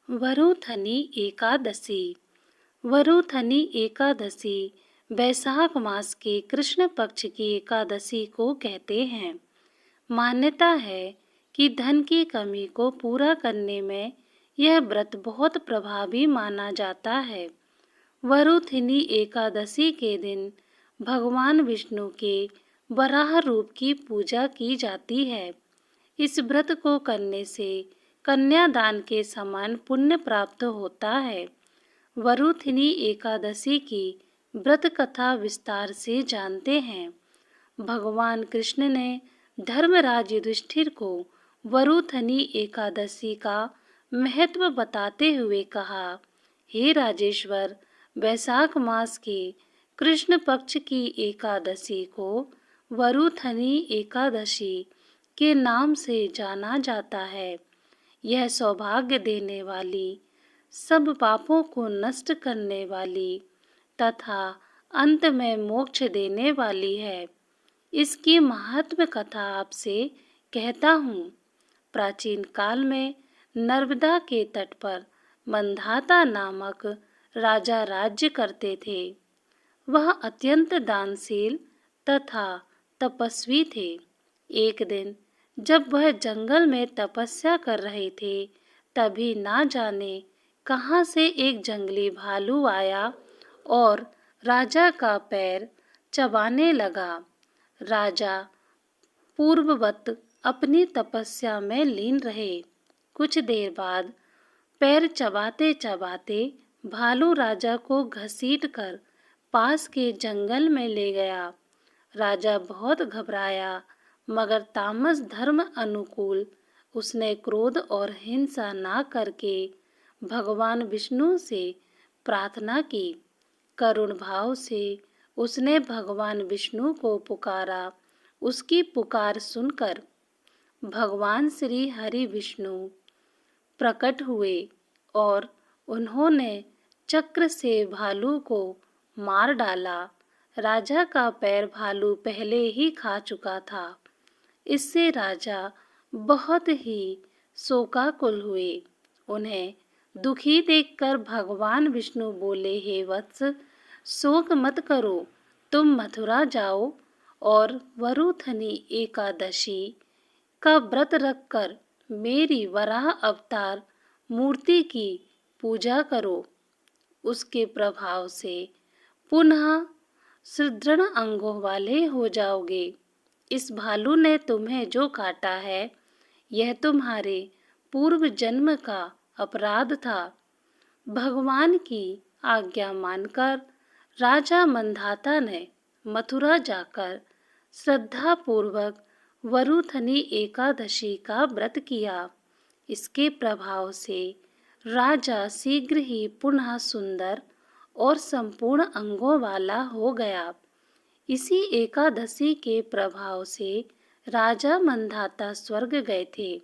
वरुथनी एकादशी। वरुथनी एकादशी वैशाख मास के कृष्ण पक्ष की एकादशी को कहते हैं। मान्यता है कि धन की कमी को पूरा करने में यह व्रत बहुत प्रभावी माना जाता है। वरुथिनी एकादशी के दिन भगवान विष्णु के वराह रूप की पूजा की जाती है। इस व्रत को करने से कन्यादान के समान पुण्य प्राप्त होता है। वरुथिनी एकादशी की व्रत कथा विस्तार से जानते हैं। भगवान कृष्ण ने धर्मराज युधिष्ठिर को वरुथनी एकादशी का महत्व बताते हुए कहा, हे राजेश्वर, वैशाख मास के कृष्ण पक्ष की एकादशी को वरुथनी एकादशी के नाम से जाना जाता है। यह सौभाग्य देने वाली, सब पापों को नष्ट करने वाली तथा अंत में मोक्ष देने वाली है। इसकी महात्म कथा आपसे कहता हूँ। प्राचीन काल में नर्मदा के तट पर मंधाता नामक राजा राज्य करते थे। वह अत्यंत दानशील तथा तपस्वी थे। एक दिन जब वह जंगल में तपस्या कर रहे थे, तभी ना जाने कहाँ से एक जंगली भालू आया और राजा का पैर चबाने लगा। राजा पूर्ववत अपनी तपस्या में लीन रहे। कुछ देर बाद पैर चबाते चबाते भालू राजा को घसीटकर पास के जंगल में ले गया। राजा बहुत घबराया, मगर तामस धर्म अनुकूल उसने क्रोध और हिंसा ना करके भगवान विष्णु से प्रार्थना की। करुण भाव से उसने भगवान विष्णु को पुकारा। उसकी पुकार सुनकर भगवान श्री हरि विष्णु प्रकट हुए और उन्होंने चक्र से भालू को मार डाला। राजा का पैर भालू पहले ही खा चुका था। इससे राजा बहुत ही शोकाकुल हुए। उन्हें दुखी देखकर भगवान विष्णु बोले, हे वत्स, शोक मत करो, तुम मथुरा जाओ और वरुथनी एकादशी का व्रत रखकर मेरी वराह अवतार मूर्ति की पूजा करो। उसके प्रभाव से पुनः सुदृढ़ अंगों वाले हो जाओगे। इस भालू ने तुम्हें जो काटा है, यह तुम्हारे पूर्व जन्म का अपराध था। भगवान की आज्ञा मानकर राजा मंधाता ने मथुरा जाकर श्रद्धा पूर्वक वरुथनी एकादशी का व्रत किया। इसके प्रभाव से राजा शीघ्र ही पुनः सुंदर और संपूर्ण अंगों वाला हो गया। इसी एकादशी के प्रभाव से राजा मंधाता स्वर्ग गए थे।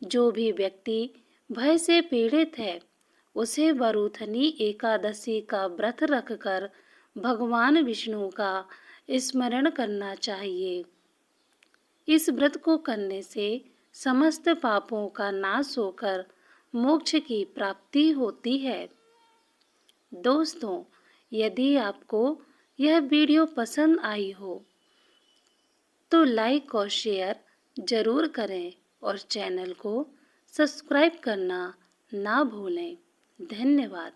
जो भी व्यक्ति भय से पीड़ित है, उसे वरुथनी एकादशी का व्रत रखकर भगवान विष्णु का स्मरण करना चाहिए। इस व्रत को करने से समस्त पापों का नाश होकर मोक्ष की प्राप्ति होती है। दोस्तों, यदि आपको यह वीडियो पसंद आई हो तो लाइक और शेयर जरूर करें और चैनल को सब्सक्राइब करना ना भूलें। धन्यवाद।